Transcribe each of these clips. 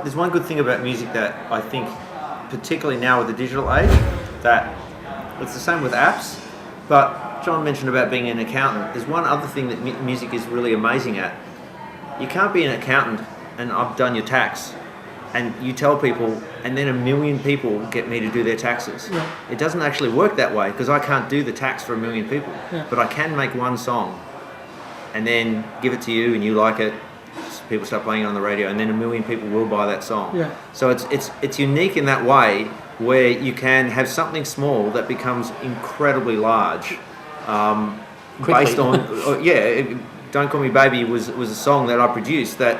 There's one good thing about music that I think, particularly now with the digital age, that it's the same with apps, but John mentioned about being an accountant. There's one other thing that music is really amazing at. You can't be an accountant and I've done your tax and you tell people and then 1 million people get me to do their taxes. Yeah. It doesn't actually work that way because I can't do the tax for 1 million people. Yeah. But I can make one song and then give it to you and you like it. People start playing it on the radio and then 1 million people will buy that song. Yeah. So it's unique in that way where you can have something small that becomes incredibly large based on Don't Call Me Baby was a song that I produced that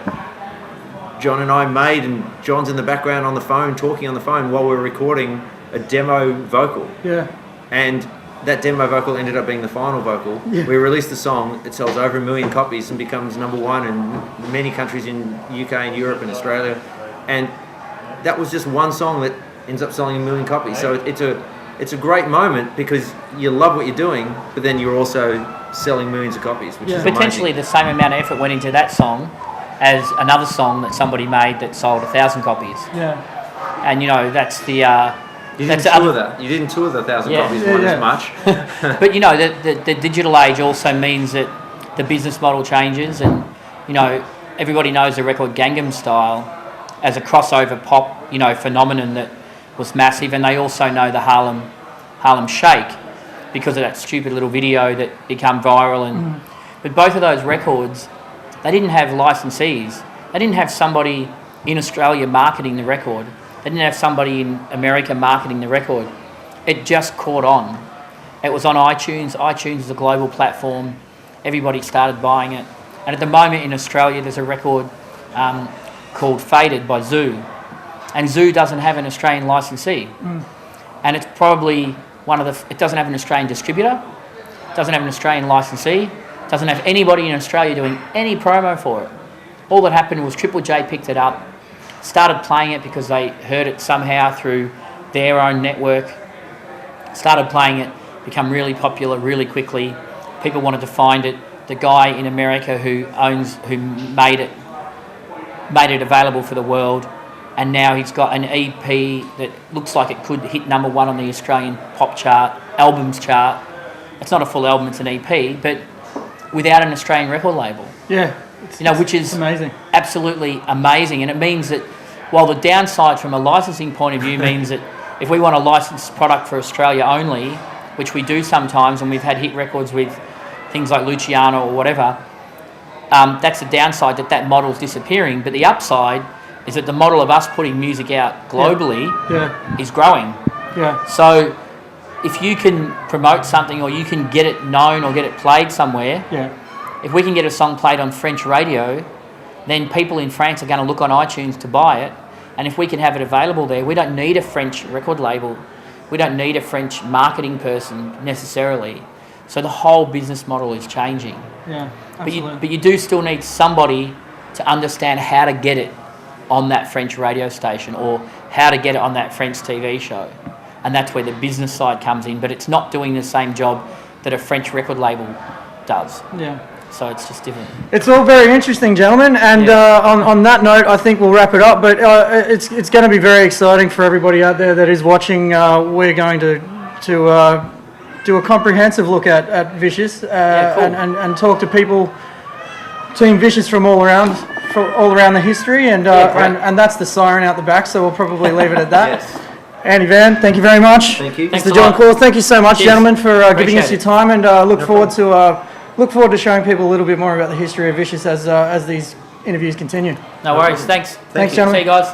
John and I made, and John's in the background on the phone talking on the phone while we were recording a demo vocal. Yeah. And that demo vocal ended up being the final vocal. Yeah. We released the song, it sells over 1 million copies and becomes #1 in many countries in UK and Europe and Australia. And that was just one song that ends up selling 1 million copies. So it's a great moment because you love what you're doing, but then you're also selling millions of copies, which is potentially amazing. The same amount of effort went into that song as another song that somebody made that sold 1,000 copies. Yeah. And that's the You didn't tour that. You didn't tour the 1,000 copies as much. But the digital age also means that the business model changes, and everybody knows the record Gangnam Style as a crossover pop phenomenon that was massive, and they also know the Harlem Shake because of that stupid little video that became viral. And but both of those records, they didn't have licensees. They didn't have somebody in Australia marketing the record. They didn't have somebody in America marketing the record. It just caught on. It was on iTunes. iTunes is a global platform. Everybody started buying it. And at the moment in Australia, there's a record called Faded by Zoo. And Zoo doesn't have an Australian licensee. And it's probably it doesn't have an Australian distributor, doesn't have an Australian licensee, doesn't have anybody in Australia doing any promo for it. All that happened was Triple J picked it up, started playing it because they heard it somehow through their own network, started playing it, become really popular really quickly. People wanted to find it. The guy in America who made it available for the world, and now he's got an EP that looks like it could hit #1 on the Australian pop chart, albums chart. It's not a full album, it's an EP, but without an Australian record label. Yeah. Which is amazing. Absolutely amazing. And it means that while the downside from a licensing point of view means that if we want a licensed product for Australia only, which we do sometimes, and we've had hit records with things like Luciano or whatever, that's the downside, that model's disappearing. But the upside is that the model of us putting music out globally is growing. Yeah. So if you can promote something or you can get it known or get it played somewhere, if we can get a song played on French radio, then people in France are going to look on iTunes to buy it. And if we can have it available there, we don't need a French record label. We don't need a French marketing person necessarily. So the whole business model is changing. Yeah, absolutely. But you do still need somebody to understand how to get it on that French radio station or how to get it on that French TV show. And that's where the business side comes in. But it's not doing the same job that a French record label does. Yeah. So it's just different. It's all very interesting, gentlemen. And on that note, I think we'll wrap it up. But it's going to be very exciting for everybody out there that is watching. We're going to do a comprehensive look at Vicious cool. and talk to people, Team Vicious from all around the history. And that's the siren out the back. So we'll probably leave it at that. Yes. Andy Van, thank you very much. Thank you. Mr. John Claus, thank you so much, gentlemen, for giving us your Appreciate time, and look forward to showing people a little bit more about the history of Vicious as these interviews continue. No worries. Thanks. Thanks, gentlemen. See you guys.